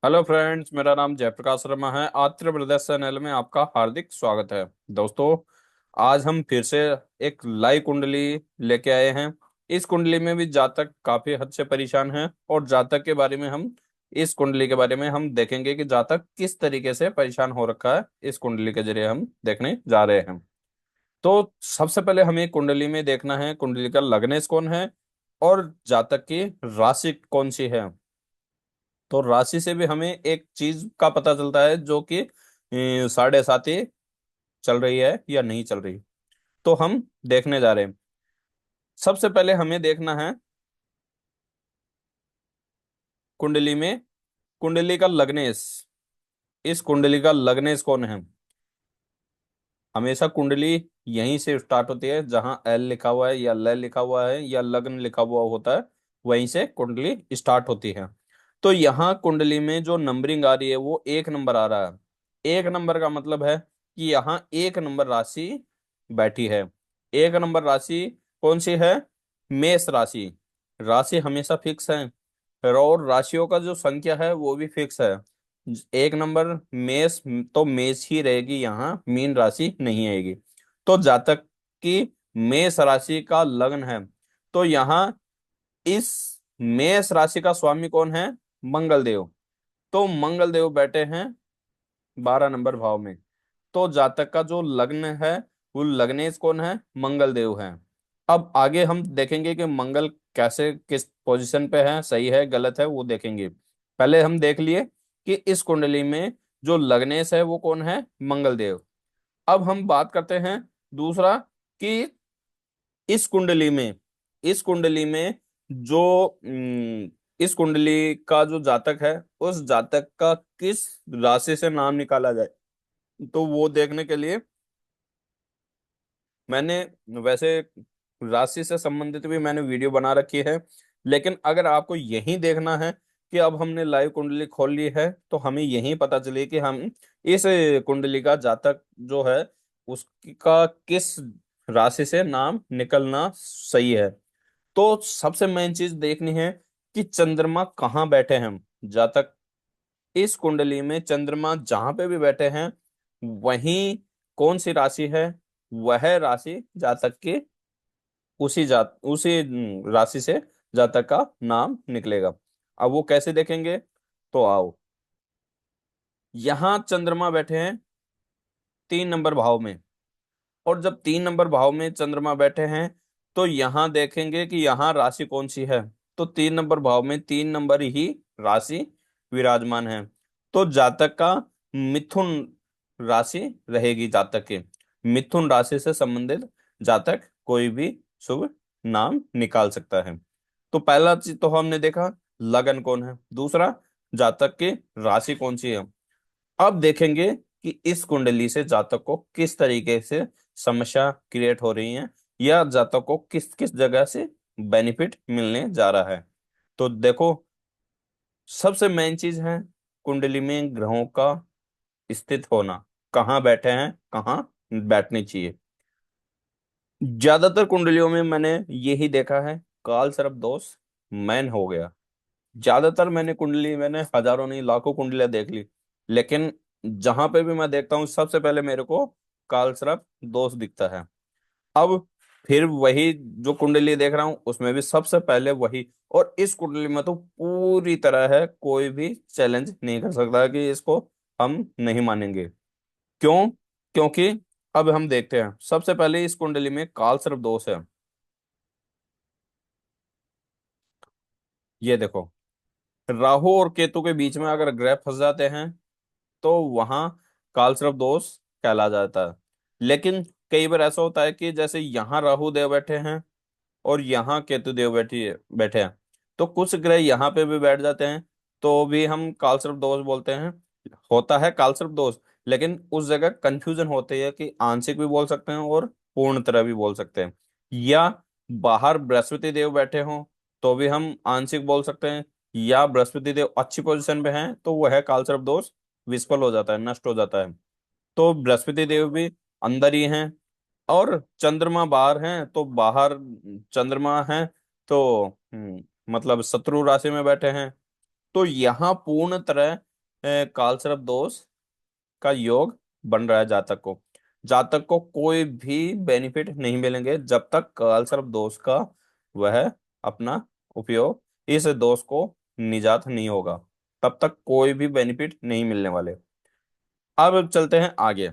Hello friends, मेरा नाम जयप्रकाश शर्मा है। आत्र ब्रदर्स चैनल में आपका हार्दिक स्वागत है। दोस्तों, आज हम फिर से एक लाइव कुंडली लेके आए हैं। इस कुंडली में भी जातक काफी हद से परेशान है, और जातक के बारे में हम इस कुंडली के बारे में हम देखेंगे कि जातक किस तरीके से परेशान हो रखा है। इस कुंडली के जरिए हम देखने जा रहे हैं। तो सबसे पहले हमें कुंडली में देखना है कुंडली का लग्नेश कौन है और जातक की राशि कौन सी है। तो राशि से भी हमें एक चीज का पता चलता है, जो कि साढ़े साती चल रही है या नहीं चल रही। तो हम देखने जा रहे हैं। सबसे पहले हमें देखना है कुंडली में कुंडली का लग्नेश। इस कुंडली का लग्नेश कौन है। हमेशा कुंडली यहीं से स्टार्ट होती है, जहां एल लिखा हुआ है या ल लिखा हुआ है या लग्न लिखा हुआ होता है, वहीं से कुंडली स्टार्ट होती है। तो यहाँ कुंडली में जो नंबरिंग आ रही है वो 1 नंबर आ रहा है। 1 नंबर का मतलब है कि यहाँ 1 नंबर राशि बैठी है। 1 नंबर राशि कौन सी है। मेष राशि। राशि हमेशा फिक्स है, और राशियों का जो संख्या है वो भी फिक्स है। 1 नंबर मेष, तो मेष ही रहेगी, यहाँ मीन राशि नहीं आएगी। तो जातक की मेष राशि का लग्न है। तो यहाँ इस मेष राशि का स्वामी कौन है। मंगल देव। तो मंगल देव बैठे हैं 12 नंबर भाव में। तो जातक का जो लग्न है वो लग्नेश कौन है। मंगल देव है। अब आगे हम देखेंगे कि मंगल कैसे किस पोजीशन पे है, सही है गलत है, वो देखेंगे। पहले हम देख लिए कि इस कुंडली में जो लग्नेश है वो कौन है। मंगल देव। अब हम बात करते हैं दूसरा, कि इस कुंडली में इस कुंडली में जो इस कुंडली का जो जातक है, उस जातक का किस राशि से नाम निकाला जाए। तो वो देखने के लिए मैंने, वैसे राशि से संबंधित भी मैंने वीडियो बना रखी है, लेकिन अगर आपको यही देखना है कि अब हमने लाइव कुंडली खोल ली है, तो हमें यही पता चले कि हम इस कुंडली का जातक जो है उसका किस राशि से नाम निकलना सही है। तो सबसे मेन चीज देखनी है कि चंद्रमा कहाँ बैठे हैं। जातक इस कुंडली में चंद्रमा जहां पे भी बैठे हैं, वहीं कौन सी राशि है, वह राशि जातक की उसी राशि से जातक का नाम निकलेगा। अब वो कैसे देखेंगे, तो आओ। यहां चंद्रमा बैठे हैं 3 नंबर भाव में। और जब 3 नंबर भाव में चंद्रमा बैठे हैं, तो यहां देखेंगे कि यहाँ राशि कौन सी है। तो 3 नंबर भाव में 3 नंबर ही राशि विराजमान है। तो जातक का मिथुन राशि रहेगी। जातक के मिथुन राशि से संबंधित जातक कोई भी शुभ नाम निकाल सकता है। तो पहला चीज तो हमने देखा लगन कौन है। दूसरा, जातक की राशि कौन सी है। अब देखेंगे कि इस कुंडली से जातक को किस तरीके से समस्या क्रिएट हो रही है, या जातक को किस किस जगह से बेनिफिट मिलने जा रहा है। तो देखो, सबसे मेन चीज है कुंडली में ग्रहों का स्थित होना, कहाँ बैठे हैं, कहाँ बैठने चाहिए। ज्यादातर कुंडलियों में मैंने यही देखा है, काल सर्प दोष मैन हो गया। ज्यादातर मैंने हजारों नहीं लाखों कुंडलियां देख ली, लेकिन जहां पे भी मैं देखता हूँ सबसे पहले मेरे को कालसर्प दोष दिखता है। अब फिर वही जो कुंडली देख रहा हूँ उसमें भी सबसे पहले वही। और इस कुंडली में तो पूरी तरह है, कोई भी चैलेंज नहीं कर सकता कि इसको हम नहीं मानेंगे। क्यों। क्योंकि अब हम देखते हैं, सबसे पहले इस कुंडली में कालसर्प दोष है। ये देखो, राहु और केतु के बीच में अगर ग्रह फंस जाते हैं, तो वहां कालसर्प दोष कहला जाता है। लेकिन कई बार ऐसा होता है कि जैसे यहाँ राहु देव बैठे हैं और यहाँ केतु देव बैठे हैं, तो कुछ ग्रह यहाँ पे भी बैठ जाते हैं, तो भी हम कालसर्प दोष बोलते हैं। होता है कालसर्प दोष, लेकिन उस जगह कंफ्यूजन होती है कि आंशिक भी बोल सकते हैं और पूर्ण तरह भी बोल सकते हैं। या बाहर बृहस्पति देव बैठे हों, तो भी हम आंशिक बोल सकते हैं। या बृहस्पति देव अच्छी पोजीशन पे हैं, तो वह कालसर्प दोष विस्फल हो जाता है, नष्ट हो जाता है। तो बृहस्पति देव भी अंदर ही हैं, और चंद्रमा बाहर हैं, तो बाहर चंद्रमा है, तो मतलब शत्रु राशि में बैठे हैं। तो यहाँ पूर्ण तरह कालसर्प दोष का योग बन रहा है जातक को। जातक को कोई भी बेनिफिट नहीं मिलेंगे जब तक कालसर्प दोष का वह अपना उपयोग, इस दोष को निजात नहीं होगा, तब तक कोई भी बेनिफिट नहीं मिलने वाले। अब चलते हैं आगे।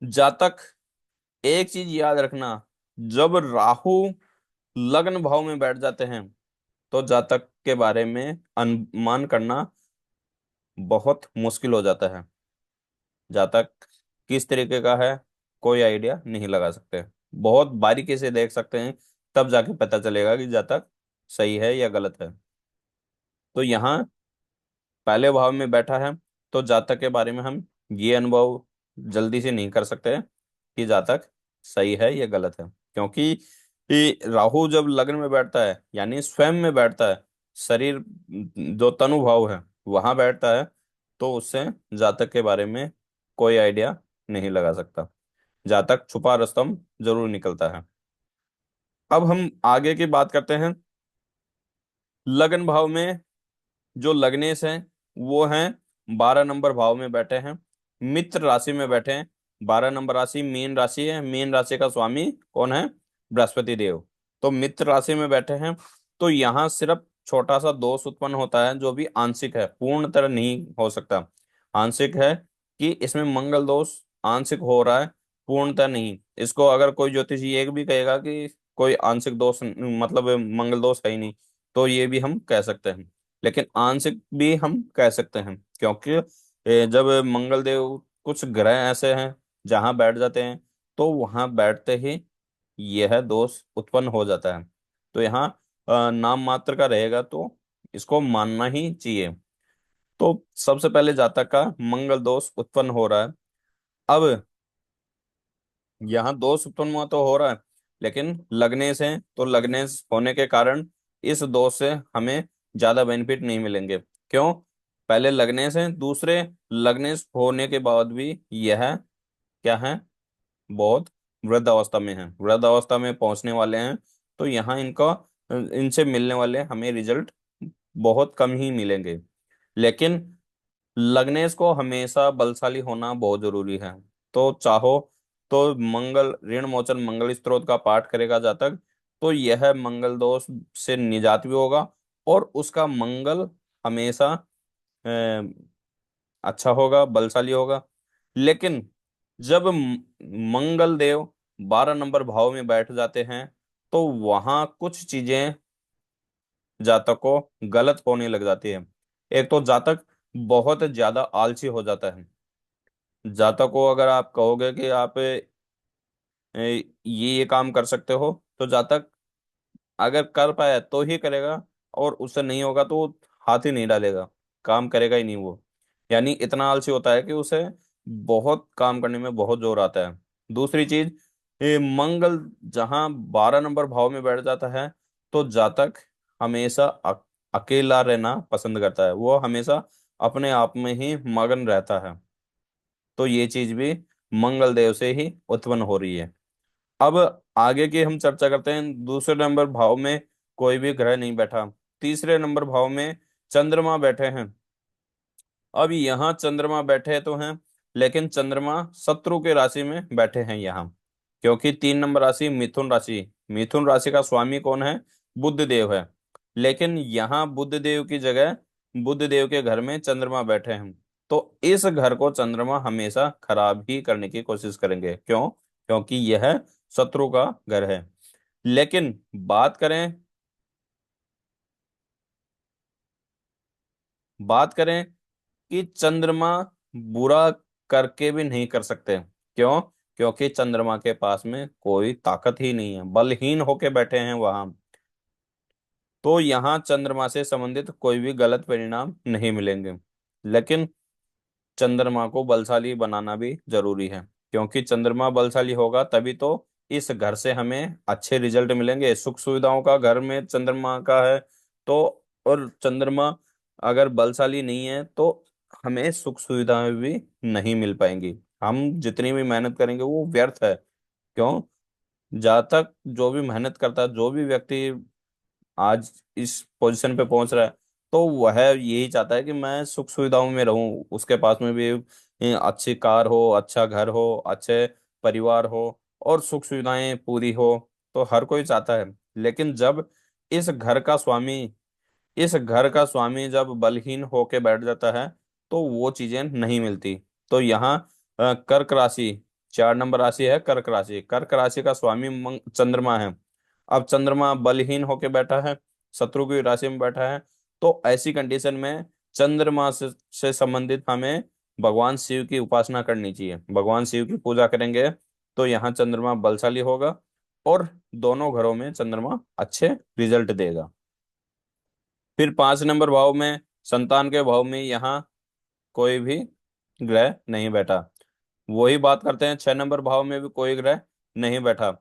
जातक, एक चीज याद रखना, जब राहु लग्न भाव में बैठ जाते हैं तो जातक के बारे में अनुमान करना बहुत मुश्किल हो जाता है। जातक किस तरीके का है कोई आइडिया नहीं लगा सकते, बहुत बारीकी से देख सकते हैं, तब जाके पता चलेगा कि जातक सही है या गलत है। तो यहाँ पहले भाव में बैठा है, तो जातक के बारे में हम ये अनुभव जल्दी से नहीं कर सकते कि जातक सही है या गलत है, क्योंकि ये राहु जब लग्न में बैठता है यानी स्वयं में बैठता है, शरीर जो तनु भाव है वहां बैठता है, तो उससे जातक के बारे में कोई आइडिया नहीं लगा सकता। जातक छुपा रुस्तम जरूर निकलता है। अब हम आगे की बात करते हैं। लग्न भाव में जो लग्नेश हैं वो हैं 12 नंबर भाव में बैठे हैं, मित्र राशि में बैठे हैं। 12 नंबर राशि मीन राशि है, मीन राशि का स्वामी कौन है? बृहस्पति देव। तो मित्र राशि में बैठे हैं, तो यहाँ सिर्फ छोटा सा दोष उत्पन्न होता है जो भी आंशिक है, पूर्ण तरह नहीं हो सकता। आंशिक है कि इसमें मंगल दोष आंशिक हो रहा है, पूर्णतः नहीं। इसको अगर कोई ज्योतिषी ये भी कहेगा कि कोई आंशिक दोष मतलब मंगल दोष है ही नहीं, तो ये भी हम कह सकते हैं। लेकिन आंशिक भी हम कह सकते हैं, क्योंकि जब मंगल देव कुछ ग्रह ऐसे हैं जहां बैठ जाते हैं तो वहां बैठते ही यह दोष उत्पन्न हो जाता है। तो यहाँ नाम मात्र का रहेगा तो इसको मानना ही चाहिए। तो सबसे पहले जातक का मंगल दोष उत्पन्न हो रहा है। अब यहाँ दोष उत्पन्न हुआ तो हो रहा है, लेकिन लग्नेश है तो लग्नेश होने के कारण इस दोष से हमें ज्यादा बेनिफिट नहीं मिलेंगे। क्यों? पहले लग्नेश है, दूसरे लग्नेश होने के बाद भी यह क्या है, बहुत वृद्ध अवस्था में है, वृद्ध अवस्था में पहुंचने वाले हैं। तो यहाँ इनका इनसे मिलने वाले हमें रिजल्ट बहुत कम ही मिलेंगे। लेकिन लग्नेश को हमेशा बलशाली होना बहुत जरूरी है। तो चाहो तो मंगल ऋण मोचन मंगल स्त्रोत का पाठ करेगा जातक, तो यह मंगल दोष से निजात भी होगा और उसका मंगल हमेशा अच्छा होगा, बलशाली होगा। लेकिन जब मंगल देव 12 नंबर भाव में बैठ जाते हैं तो वहां कुछ चीजें जातक को गलत होने लग जाती है। एक तो जातक बहुत ज्यादा आलसी हो जाता है। जातक को अगर आप कहोगे कि आप ये काम कर सकते हो, तो जातक अगर कर पाया तो ही करेगा, और उससे नहीं होगा तो वो हाथ ही नहीं डालेगा, काम करेगा ही नहीं वो। यानी इतना आलसी होता है कि उसे बहुत काम करने में बहुत जोर आता है। दूसरी चीज, मंगल जहां 12 नंबर भाव में बैठ जाता है तो जातक हमेशा अकेला रहना पसंद करता है, वो हमेशा अपने आप में ही मगन रहता है। तो ये चीज भी मंगल देव से ही उत्पन्न हो रही है। अब आगे की हम चर्चा करते हैं। दूसरे नंबर भाव में कोई भी ग्रह नहीं बैठा, तीसरे नंबर भाव में चंद्रमा बैठे हैं। अब यहाँ चंद्रमा बैठे तो हैं, लेकिन चंद्रमा शत्रु के राशि में बैठे हैं यहाँ, क्योंकि 3 नंबर राशि मिथुन राशि, मिथुन राशि का स्वामी कौन है? बुध देव है। लेकिन यहाँ बुध देव की जगह बुध देव के घर में चंद्रमा बैठे हैं, तो इस घर को चंद्रमा हमेशा खराब ही करने की कोशिश करेंगे। क्यों? क्योंकि यह शत्रु का घर है। लेकिन बात करें कि चंद्रमा बुरा करके भी नहीं कर सकते। क्यों? क्योंकि चंद्रमा के पास में कोई ताकत ही नहीं है, बलहीन होके बैठे हैं वहां। तो यहाँ चंद्रमा से संबंधित कोई भी गलत परिणाम नहीं मिलेंगे। लेकिन चंद्रमा को बलशाली बनाना भी जरूरी है, क्योंकि चंद्रमा बलशाली होगा तभी तो इस घर से हमें अच्छे रिजल्ट मिलेंगे। सुख सुविधाओं का घर में चंद्रमा का है तो, और चंद्रमा अगर बलशाली नहीं है तो हमें सुख सुविधाएं भी नहीं मिल पाएंगी, हम जितनी भी मेहनत करेंगे वो व्यर्थ है। क्यों? जहाँ तक जो भी मेहनत करता है, जो भी व्यक्ति आज इस पोजीशन पे पहुंच रहा है, तो वह यही चाहता है कि मैं सुख सुविधाओं में रहूं, उसके पास में भी अच्छी कार हो, अच्छा घर हो, अच्छे परिवार हो, और सुख सुविधाएं पूरी हो। तो हर कोई चाहता है। लेकिन जब इस घर का स्वामी इस घर का स्वामी जब बलहीन होके बैठ जाता है, तो वो चीजें नहीं मिलती। तो यहाँ कर्क राशि, 4 नंबर राशि है कर्क राशि। कर्क राशि का स्वामी चंद्रमा है। अब चंद्रमा बलहीन होके बैठा है, शत्रु की राशि में बैठा है। तो ऐसी कंडीशन में चंद्रमा से संबंधित हमें भगवान शिव की उपासना करनी चाहिए। भगवान शिव की पूजा करेंगे तो यहाँ चंद्रमा बलशाली होगा, और दोनों घरों में चंद्रमा अच्छे रिजल्ट देगा। फिर 5 नंबर भाव में, संतान के भाव में, यहाँ कोई भी ग्रह नहीं बैठा। वही बात करते हैं, 6 नंबर भाव में भी कोई ग्रह नहीं बैठा।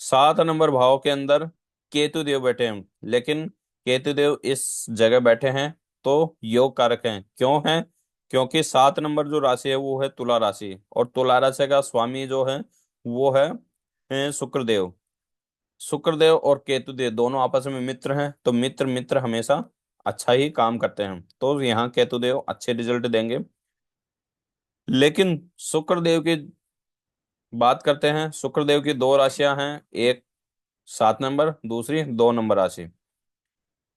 7 नंबर भाव के अंदर केतु देव बैठे हैं। लेकिन केतु देव इस जगह बैठे हैं तो योग कारक हैं। क्यों हैं? क्योंकि 7 नंबर जो राशि है वो है तुला राशि, और तुला राशि का स्वामी जो है वो है शुक्रदेव। शुक्रदेव और केतुदेव दोनों आपस में मित्र हैं, तो मित्र मित्र हमेशा अच्छा ही काम करते हैं। तो यहाँ केतुदेव अच्छे रिजल्ट देंगे। लेकिन शुक्रदेव की बात करते हैं। शुक्रदेव की दो राशियां हैं, एक 7 नंबर, दूसरी 2 नंबर राशि।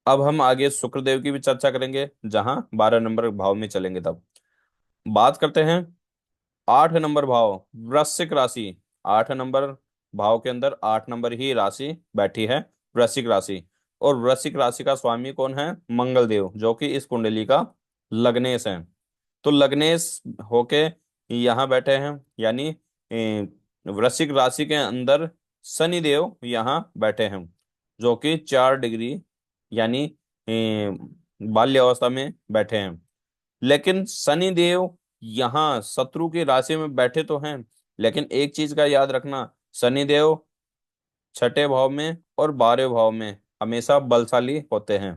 अब हम आगे शुक्रदेव की भी चर्चा करेंगे, जहां 12 नंबर भाव में चलेंगे। तब बात करते हैं 8 नंबर भाव, वृश्चिक राशि। 8 नंबर भाव के अंदर 8 नंबर ही राशि बैठी है, वृश्चिक राशि। और वृश्चिक राशि का स्वामी कौन है? मंगल देव, जो कि इस कुंडली का लग्नेश है। तो लग्नेश होके यहाँ बैठे हैं, यानी वृश्चिक राशि के अंदर शनि देव यहाँ बैठे हैं, जो कि 4 डिग्री, यानी बाल्य अवस्था में बैठे हैं। लेकिन शनि देव यहाँ शत्रु की राशि में बैठे तो हैं, लेकिन एक चीज का याद रखना, शनि देव छठे भाव में और 12वें भाव में हमेशा बलशाली होते हैं।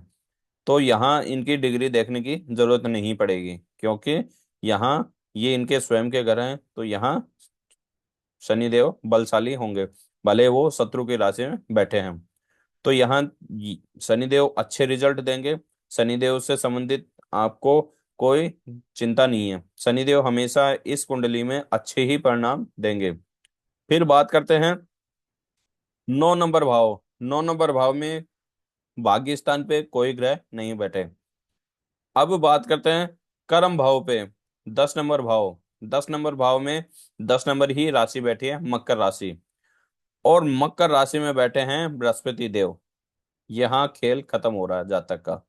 तो यहाँ इनकी डिग्री देखने की जरूरत नहीं पड़ेगी, क्योंकि यहाँ ये इनके स्वयं के घर हैं। तो यहाँ शनिदेव बलशाली होंगे, भले वो शत्रु की राशि में बैठे हैं। तो यहाँ शनिदेव अच्छे रिजल्ट देंगे। शनिदेव से संबंधित आपको कोई चिंता नहीं है। शनिदेव हमेशा इस कुंडली में अच्छे ही परिणाम देंगे। फिर बात करते हैं 9 नंबर भाव। 9 नंबर भाव में भाग्य स्थान पे कोई ग्रह नहीं बैठे। अब बात करते हैं कर्म भाव पे। 10 नंबर भाव, 10 नंबर भाव में 10 नंबर ही राशि बैठी है, मकर राशि। और मकर राशि में बैठे हैं बृहस्पति देव। यहाँ खेल खत्म हो रहा है जातक का।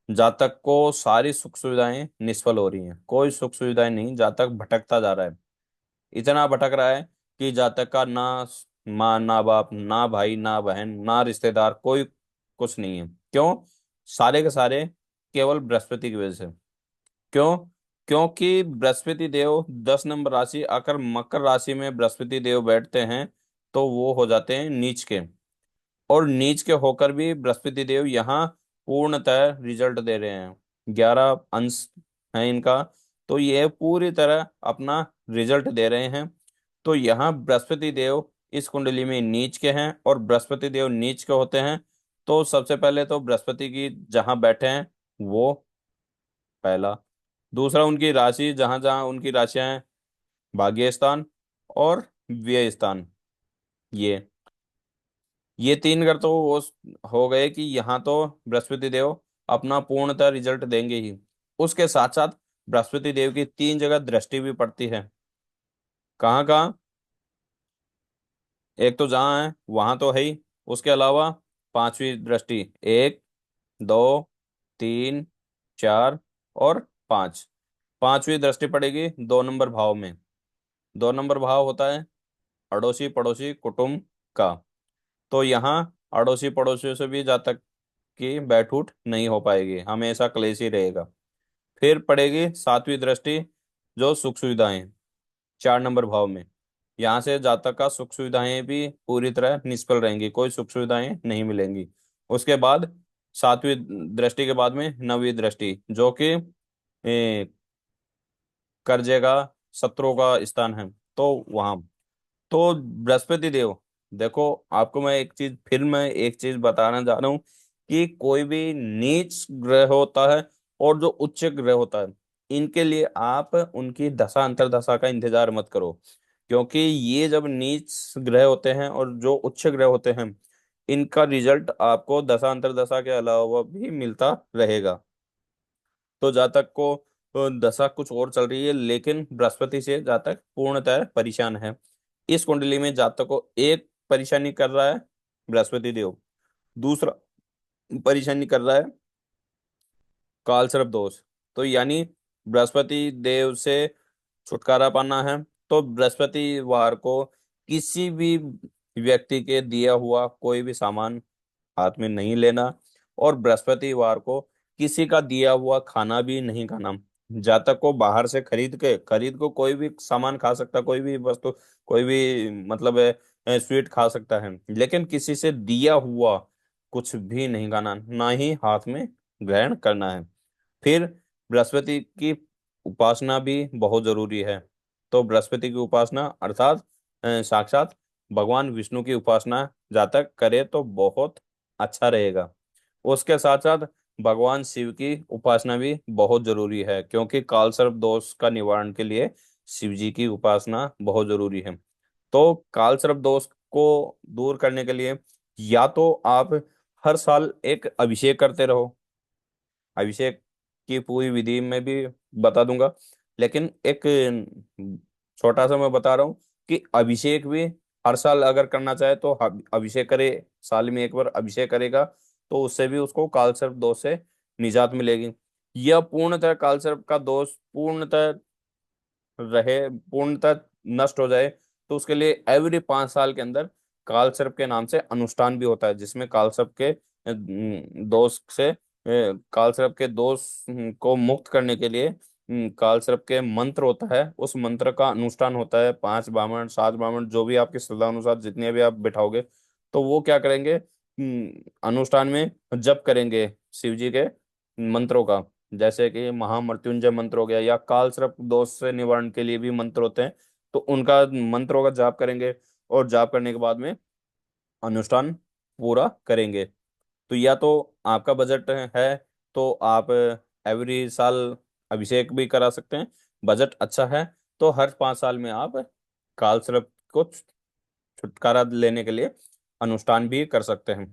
जातक को सारी सुख सुविधाएं निष्फल हो रही हैं, कोई सुख सुविधाएं नहीं, जातक भटकता जा रहा है। इतना भटक रहा है कि जातक का ना माँ ना बाप ना भाई ना बहन ना रिश्तेदार, कोई कुछ नहीं है। क्यों? सारे के सारे केवल बृहस्पति की वजह से। क्यों? क्योंकि बृहस्पति देव 10 नंबर राशि आकर मकर राशि में बृहस्पति देव बैठते हैं, तो वो हो जाते हैं नीच के। और नीच के होकर भी बृहस्पति देव यहाँ पूर्णतः रिजल्ट दे रहे हैं। 11 अंश है इनका, तो ये पूरी तरह अपना रिजल्ट दे रहे हैं। तो यहाँ बृहस्पति देव इस कुंडली में नीच के हैं, और बृहस्पति देव नीच के होते हैं। तो सबसे पहले तो बृहस्पति की जहाँ बैठे हैं वो पहला। दूसरा, उनकी राशि जहां जहां उनकी राशियां हैं, भाग्य स्थान और व्यय स्थान, ये ये 3 घर तो वो हो गए कि यहाँ तो बृहस्पति देव अपना पूर्णतः रिजल्ट देंगे ही। उसके साथ साथ बृहस्पति देव की 3 जगह दृष्टि भी पड़ती है। कहाँ कहाँ? एक तो जहाँ है वहां तो है ही, उसके अलावा 5वीं दृष्टि, 1, 2, 3, 4 और 5। 5वीं दृष्टि पड़ेगी 2 नंबर भाव में। 2 नंबर भाव होता है अड़ोसी पड़ोसी कुटुंब का। तो यहाँ अड़ोसी पड़ोसियों से भी जातक की बैठूट नहीं हो पाएगी, हमेशा क्लेश ही रहेगा। फिर पड़ेगी 7वीं दृष्टि, जो सुख सुविधाएं, 4 नंबर भाव में। यहाँ से जातक का सुख सुविधाएं भी पूरी तरह निष्फल रहेंगी, कोई सुख सुविधाएं नहीं मिलेंगी। उसके बाद 7वीं दृष्टि के बाद में 9वीं दृष्टि, जो कि कर्जे का, शत्रुओं का स्थान है। तो वहां तो बृहस्पति देव, देखो आपको मैं एक चीज बताना चाह रहा हूँ कि कोई भी नीच ग्रह होता है और जो उच्च ग्रह होता है, इनके लिए आप उनकी दशा अंतर्दशा का इंतजार मत करो। क्योंकि ये जब नीच ग्रह होते हैं और जो उच्च ग्रह होते हैं, इनका रिजल्ट आपको दशा अंतर्दशा के अलावा भी मिलता रहेगा। तो जातक को दशा कुछ और चल रही है, लेकिन बृहस्पति से जातक पूर्णतः परेशान है। इस कुंडली में जातक को एक परेशानी कर रहा है बृहस्पति देव, दूसरा परेशानी कर रहा है काल सर्प दोष। तो यानी बृहस्पति देव से छुटकारा पाना है तो बृहस्पतिवार को किसी भी व्यक्ति के दिया हुआ कोई भी सामान हाथ में नहीं लेना, और बृहस्पतिवार को किसी का दिया हुआ खाना भी नहीं खाना। जातक को बाहर से खरीद को कोई भी सामान खा सकता, कोई भी वस्तु, कोई भी मतलब स्वीट खा सकता है, लेकिन किसी से दिया हुआ कुछ भी नहीं खाना, ना ही हाथ में ग्रहण करना है। फिर बृहस्पति की उपासना भी बहुत जरूरी है। तो बृहस्पति की उपासना अर्थात साक्षात भगवान विष्णु की उपासना जातक करे तो बहुत अच्छा रहेगा। उसके साथ साथ भगवान शिव की उपासना भी बहुत जरूरी है, क्योंकि काल सर्प दोष का निवारण के लिए शिव जी की उपासना बहुत जरूरी है। तो काल सर्प दोष को दूर करने के लिए या तो आप हर साल एक अभिषेक करते रहो। अभिषेक की पूरी विधि में भी बता दूंगा, लेकिन एक छोटा सा मैं बता रहा हूँ कि अभिषेक भी हर साल अगर करना चाहे तो अभिषेक करे। साल में एक बार अभिषेक करेगा तो उससे भी उसको कालसर्प दोष से निजात मिलेगी। यह पूर्णतः कालसर्प का दोष पूर्णतः रहे, पूर्णतः नष्ट हो जाए, तो उसके लिए एवरी 5 साल के अंदर कालसर्प के नाम से अनुष्ठान भी होता है, जिसमें कालसर्प के दोष से कालसर्प के दोष को मुक्त करने के लिए कालसर्प के मंत्र होता है, उस मंत्र का अनुष्ठान होता है। 5 ब्राह्मण 7 ब्राह्मण जो भी आपकी श्रद्धा अनुसार जितने भी आप बिठाओगे, तो वो क्या करेंगे, अनुष्ठान में जप करेंगे शिव जी के मंत्रों का। जैसे कि महामृत्युंजय मंत्र हो गया, या काल सर्प दोष से निवारण के लिए भी मंत्र होते हैं, तो उनका मंत्रों का जाप करेंगे, और जाप करने के बाद में अनुष्ठान पूरा करेंगे। तो या तो आपका बजट है तो आप एवरी साल अभिषेक भी करा सकते हैं। बजट अच्छा है तो हर 5 साल में आप काल सर्प को छुटकारा लेने के लिए अनुष्ठान भी कर सकते हैं।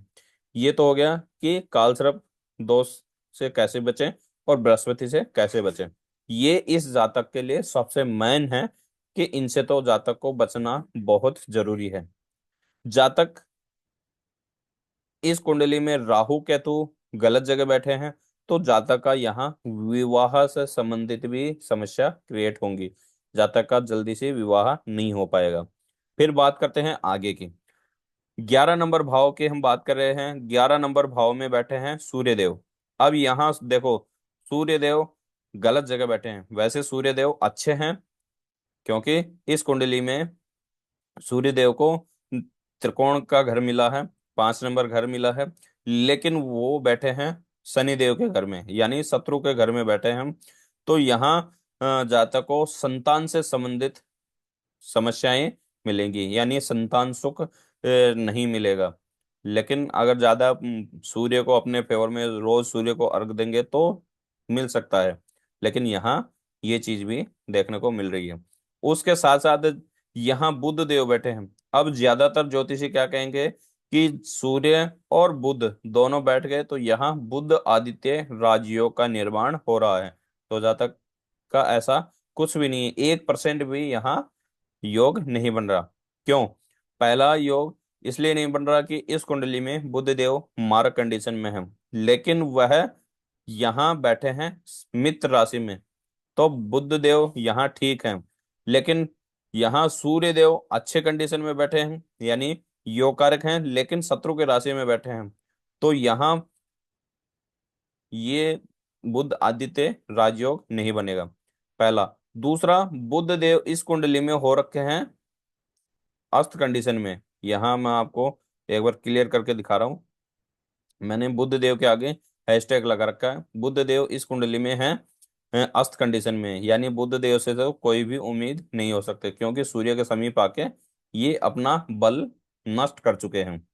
ये तो हो गया कि काल सर्प दोष से कैसे बचें और बृहस्पति से कैसे बचें। ये इस जातक के लिए सबसे मेन है कि इनसे तो जातक को बचना बहुत जरूरी है। जातक इस कुंडली में राहु केतु गलत जगह बैठे हैं तो जातक का यहाँ विवाह से संबंधित भी समस्या क्रिएट होंगी। जातक का जल्दी से विवाह नहीं हो पाएगा। फिर बात करते हैं आगे की। 11 नंबर भाव की हम बात कर रहे हैं। 11 नंबर भाव में बैठे हैं सूर्यदेव। अब यहाँ देखो, सूर्यदेव गलत जगह बैठे हैं। वैसे सूर्यदेव अच्छे हैं, क्योंकि इस कुंडली में सूर्यदेव को त्रिकोण का घर मिला है, 5 नंबर घर मिला है, लेकिन वो बैठे हैं शनिदेव के घर में, यानी शत्रु के घर में बैठे हैं। तो यहाँ जातक को संतान से संबंधित समस्याएं मिलेंगी, यानी संतान सुख नहीं मिलेगा। लेकिन अगर ज्यादा सूर्य को अपने फेवर में रोज सूर्य को अर्घ देंगे तो मिल सकता है। लेकिन यहाँ ये चीज भी देखने को मिल रही है। उसके साथ साथ यहाँ बुध देव बैठे हैं। अब ज्यादातर ज्योतिषी क्या कहेंगे कि सूर्य और बुध दोनों बैठ गए तो यहाँ बुध आदित्य राजयोग का निर्माण हो रहा है। तो जातक का ऐसा कुछ भी नहीं है, 1% भी यहाँ योग नहीं बन रहा। क्यों? पहला योग इसलिए नहीं बन रहा कि इस कुंडली में बुध देव मारक कंडीशन में है, लेकिन वह यहाँ बैठे हैं मित्र राशि में। तो बुध देव यहाँ ठीक है, लेकिन यहाँ सूर्य देव अच्छे कंडीशन में बैठे हैं, यानी योग कारक हैं, लेकिन शत्रु के राशि में बैठे हैं। तो यहाँ ये बुध आदित्य राजयोग नहीं बनेगा, पहला। दूसरा, बुध देव इस कुंडली में हो रखे हैं अस्त कंडीशन में। यहाँ मैं आपको एक बार क्लियर करके दिखा रहा हूँ। मैंने बुध देव के आगे हैशटैग लगा रखा है। बुध देव इस कुंडली में है अस्त कंडीशन में, यानी बुध देव से तो कोई भी उम्मीद नहीं हो सकती, क्योंकि सूर्य के समीप आके ये अपना बल नष्ट कर चुके हैं।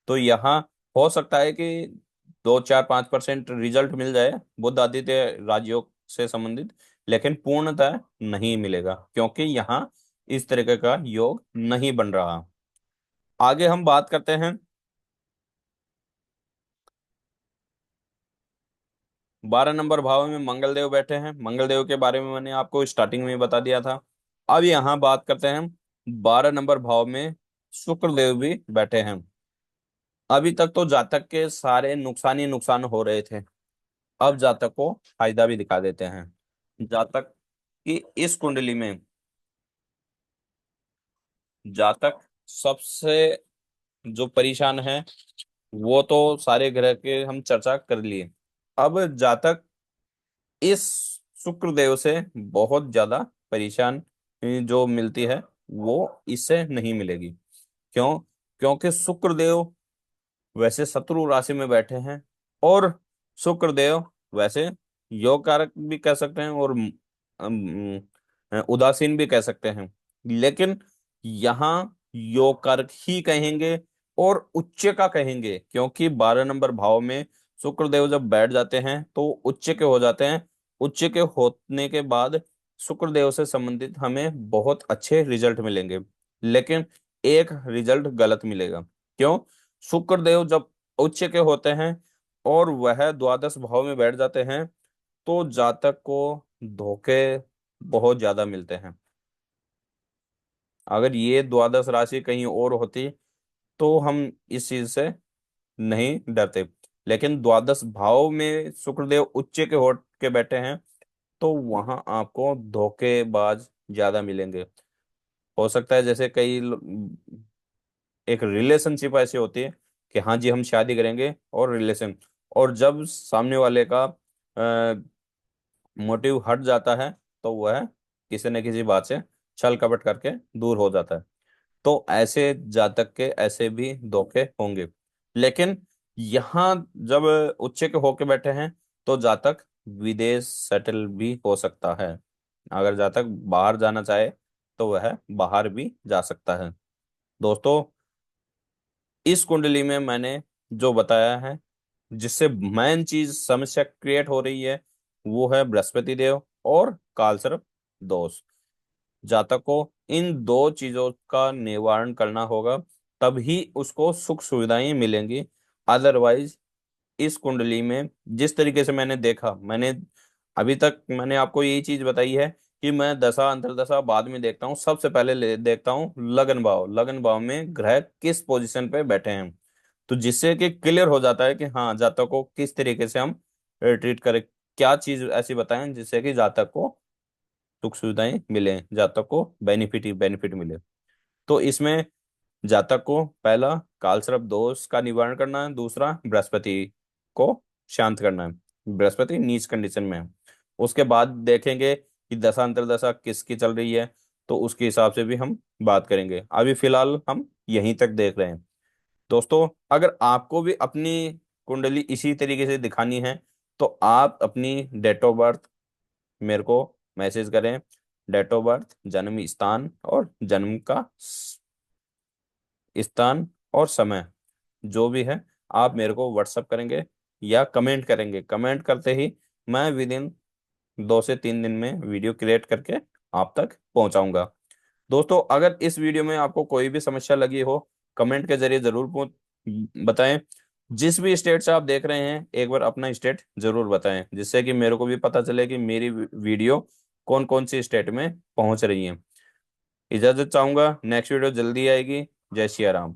तो यहाँ हो सकता है कि 2 4 5% रिजल्ट मिल जाए बुध आदित्य राजयोग से संबंधित, लेकिन पूर्णतः नहीं मिलेगा, क्योंकि यहाँ इस तरीके का योग नहीं बन रहा। आगे हम बात करते हैं। 12 नंबर भाव में मंगल देव बैठे हैं। मंगल देव के बारे में मैंने आपको स्टार्टिंग में ही बता दिया था। अब यहाँ बात करते हैं, 12 नंबर भाव में शुक्र देव भी बैठे हैं। अभी तक तो जातक के सारे नुकसान ही नुकसान हो रहे थे, अब जातक को फायदा भी दिखा देते हैं। जातक की इस कुंडली में जातक सबसे जो परेशान है, वो तो सारे ग्रह के हम चर्चा कर लिए। अब जातक इस शुक्र देव से बहुत ज्यादा परेशान जो मिलती है, वो इससे नहीं मिलेगी। क्यों? क्योंकि शुक्र देव वैसे शत्रु राशि में बैठे हैं, और शुक्र देव वैसे योग कारक भी कह सकते हैं, और उदासीन भी कह सकते हैं, लेकिन यहाँ योग कारक ही कहेंगे और उच्च का कहेंगे, क्योंकि 12 नंबर भाव में शुक्र देव जब बैठ जाते हैं तो उच्च के हो जाते हैं। उच्च के होने के बाद शुक्र देव से संबंधित हमें बहुत अच्छे रिजल्ट मिलेंगे, लेकिन एक रिजल्ट गलत मिलेगा। क्यों? शुक्र देव जब उच्च के होते हैं और वह द्वादश भाव में बैठ जाते हैं, तो जातक को धोखे बहुत ज्यादा मिलते हैं। अगर ये द्वादश राशि कहीं और होती तो हम इस चीज से नहीं डरते, लेकिन द्वादश भाव में शुक्रदेव उच्च के हो के बैठे हैं, तो वहां आपको धोखेबाज ज्यादा मिलेंगे। हो सकता है जैसे एक रिलेशनशिप ऐसी होती है कि हाँ जी हम शादी करेंगे, और रिलेशन, और जब सामने वाले का मोटिव हट जाता है, तो वह किसी न किसी बात से छल कपट करके दूर हो जाता है। तो ऐसे जातक के ऐसे भी धोखे होंगे, लेकिन यहाँ जब उच्च के होके बैठे हैं, तो जातक विदेश सेटल भी हो सकता है। अगर जातक बाहर जाना चाहे तो वह बाहर भी जा सकता है। दोस्तों, इस कुंडली में मैंने जो बताया है, जिससे मेन चीज समस्या क्रिएट हो रही है, वो है बृहस्पति देव और कालसर्प दोष। जातक को इन दो चीजों का निवारण करना होगा, तभी उसको सुख सुविधाएं मिलेंगी। अदरवाइज इस कुंडली में जिस तरीके से मैंने देखा, मैंने अभी तक मैंने आपको यही चीज बताई है कि मैं दशा अंतरदशा बाद में देखता हूँ, सबसे पहले देखता हूँ लगन भाव। लगन भाव में ग्रह किस पोजीशन पे बैठे हैं, तो जिससे कि क्लियर हो जाता है कि हाँ जातक को किस तरीके से हम ट्रीट करें, क्या चीज ऐसी बताएं जिससे कि जातक को सुख सुविधाएं मिले, जातक को बेनिफिट ही बेनिफिट मिले। तो इसमें जातक को पहला कालसर्प दोष का निवारण करना है, दूसरा बृहस्पति को शांत करना है। बृहस्पति नीच कंडीशन में है। उसके बाद देखेंगे कि दशा अंतरदशा किसकी चल रही है, तो उसके हिसाब से भी हम बात करेंगे। अभी फिलहाल हम यहीं तक देख रहे हैं। दोस्तों, अगर आपको भी अपनी कुंडली इसी तरीके से दिखानी है, तो आप अपनी डेट ऑफ बर्थ मेरे को मैसेज करें। डेट ऑफ बर्थ, जन्म स्थान और जन्म का स्थान और समय जो भी है, आप मेरे को व्हाट्सअप करेंगे या कमेंट करेंगे। कमेंट करते ही मैं विद इन 2 से 3 दिन में वीडियो क्रिएट करके आप तक पहुंचाऊंगा। दोस्तों, अगर इस वीडियो में आपको कोई भी समस्या लगी हो, कमेंट के जरिए जरूर बताएं। जिस भी स्टेट से आप देख रहे हैं, एक बार अपना स्टेट जरूर बताएं, जिससे कि मेरे को भी पता चले कि मेरी वीडियो कौन कौन सी स्टेट में पहुंच रही है। इजाजत चाहूंगा, नेक्स्ट वीडियो जल्दी आएगी। जय सिया राम।